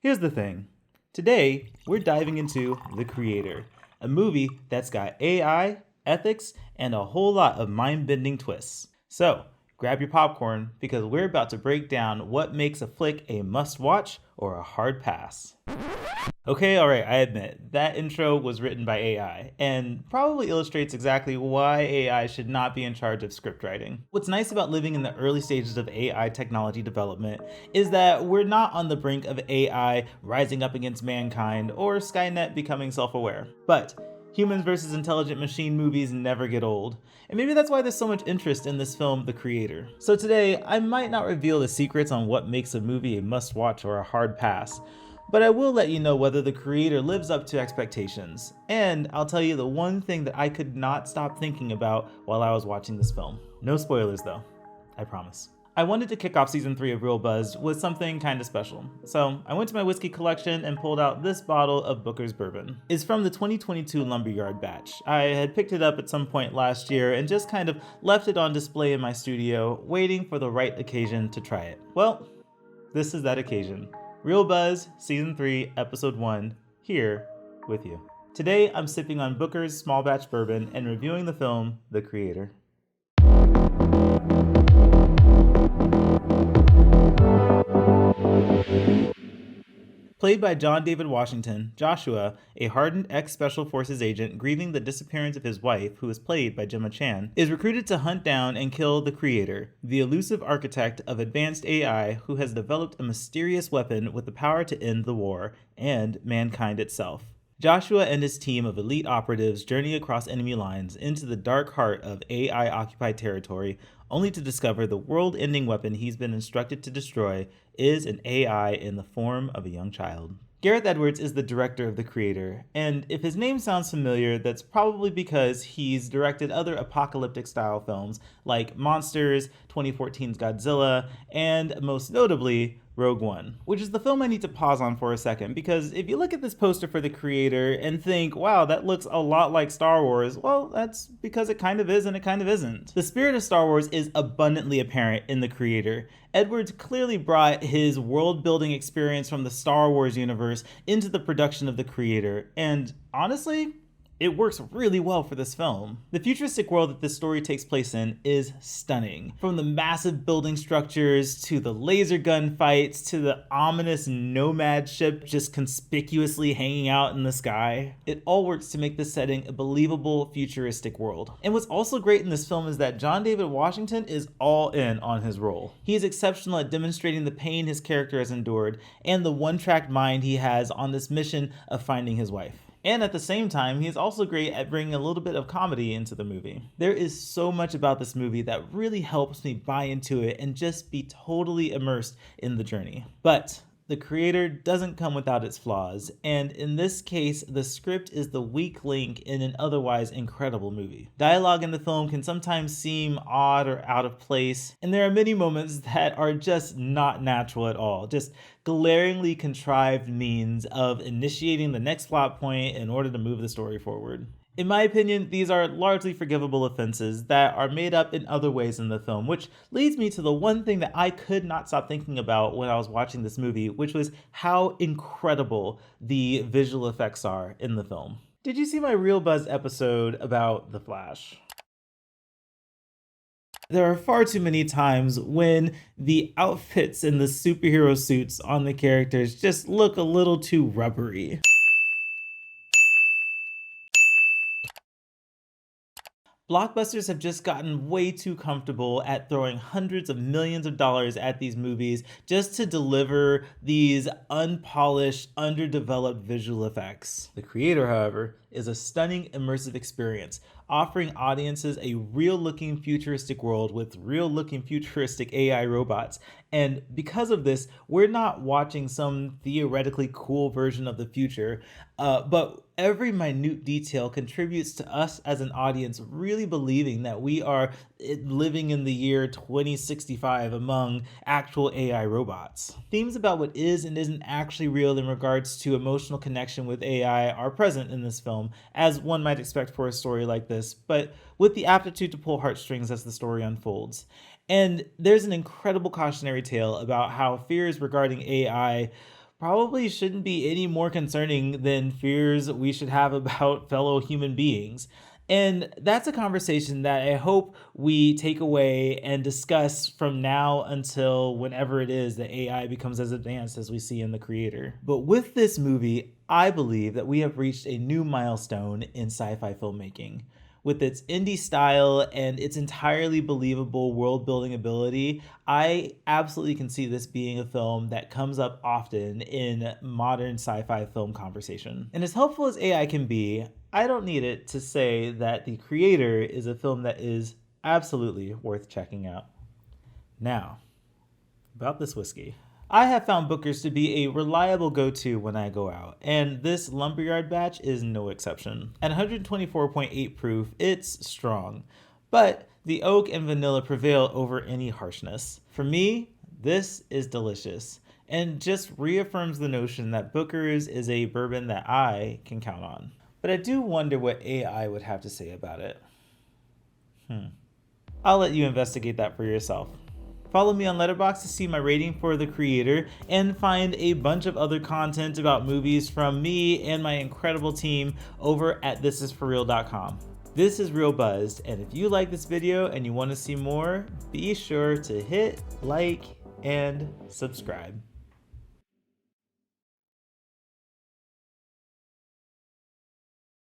Here's the thing. Today, we're diving into The Creator, a movie that's got AI, ethics, and a whole lot of mind-bending twists. So, grab your popcorn because we're about to break down what makes a flick a must-watch or a hard pass. Okay, alright, I admit, that intro was written by AI, and probably illustrates exactly why AI should not be in charge of script writing. What's nice about living in the early stages of AI technology development is that we're not on the brink of AI rising up against mankind or Skynet becoming self-aware. But humans versus intelligent machine movies never get old. And maybe that's why there's so much interest in this film, The Creator. So today, I might not reveal the secrets on what makes a movie a must-watch or a hard pass, but I will let you know whether The Creator lives up to expectations. And I'll tell you the one thing that I could not stop thinking about while I was watching this film. No spoilers though, I promise. I wanted to kick off season 3 of Real Buzz with something kinda special. So I went to my whiskey collection and pulled out this bottle of Booker's Bourbon. It's from the 2022 Lumberyard batch. I had picked it up at some point last year and just kind of left it on display in my studio, waiting for the right occasion to try it. Well, this is that occasion. Real Buzz, Season 3, Episode 1, here with you. Today, I'm sipping on Booker's small batch bourbon and reviewing the film, The Creator. Played by John David Washington, Joshua, a hardened ex-Special Forces agent grieving the disappearance of his wife, who is played by Gemma Chan, is recruited to hunt down and kill the Creator, the elusive architect of advanced AI who has developed a mysterious weapon with the power to end the war and mankind itself. Joshua and his team of elite operatives journey across enemy lines into the dark heart of AI-occupied territory, only to discover the world-ending weapon he's been instructed to destroy is an AI in the form of a young child. Gareth Edwards is the director of The Creator, and if his name sounds familiar, that's probably because he's directed other apocalyptic-style films like Monsters, 2014's Godzilla, and most notably, Rogue One, which is the film I need to pause on for a second, because if you look at this poster for The Creator and think, wow, that looks a lot like Star Wars, well, that's because it kind of is and it kind of isn't. The spirit of Star Wars is abundantly apparent in The Creator. Edwards clearly brought his world-building experience from the Star Wars universe into the production of The Creator, and honestly, it works really well for this film. The futuristic world that this story takes place in is stunning. From the massive building structures, to the laser gun fights, to the ominous nomad ship just conspicuously hanging out in the sky. It all works to make this setting a believable futuristic world. And what's also great in this film is that John David Washington is all in on his role. He is exceptional at demonstrating the pain his character has endured and the one-track mind he has on this mission of finding his wife. And at the same time, he's also great at bringing a little bit of comedy into the movie. There is so much about this movie that really helps me buy into it and just be totally immersed in the journey. But The Creator doesn't come without its flaws, and in this case, the script is the weak link in an otherwise incredible movie. Dialogue in the film can sometimes seem odd or out of place, and there are many moments that are just not natural at all, just glaringly contrived means of initiating the next plot point in order to move the story forward. In my opinion, these are largely forgivable offenses that are made up in other ways in the film, which leads me to the one thing that I could not stop thinking about when I was watching this movie, which was how incredible the visual effects are in the film. Did you see my Real Buzz episode about The Flash? There are far too many times when the outfits and the superhero suits on the characters just look a little too rubbery. Blockbusters have just gotten way too comfortable at throwing hundreds of millions of dollars at these movies just to deliver these unpolished, underdeveloped visual effects. The Creator, however, is a stunning immersive experience, offering audiences a real-looking futuristic world with real-looking futuristic AI robots. And because of this, we're not watching some theoretically cool version of the future, but every minute detail contributes to us as an audience really believing that we are living in the year 2065 among actual AI robots. Themes about what is and isn't actually real in regards to emotional connection with AI are present in this film, as one might expect for a story like this, but with the aptitude to pull heartstrings as the story unfolds. And there's an incredible cautionary tale about how fears regarding AI probably shouldn't be any more concerning than fears we should have about fellow human beings. And that's a conversation that I hope we take away and discuss from now until whenever it is that AI becomes as advanced as we see in the creator. But with this movie, I believe that we have reached a new milestone in sci-fi filmmaking. With its indie style and its entirely believable world building ability, I absolutely can see this being a film that comes up often in modern sci-fi film conversation. And as helpful as AI can be, I don't need it to say that The Creator is a film that is absolutely worth checking out. Now, about this whiskey. I have found Booker's to be a reliable go-to when I go out, and this Lumberyard batch is no exception. At 124.8 proof, it's strong, but the oak and vanilla prevail over any harshness. For me, this is delicious, and just reaffirms the notion that Booker's is a bourbon that I can count on. But I do wonder what AI would have to say about it. I'll let you investigate that for yourself. Follow me on Letterboxd to see my rating for The Creator and find a bunch of other content about movies from me and my incredible team over at thisisforreal.com. This is Real Buzzed, and if you like this video and you want to see more, be sure to hit like and subscribe.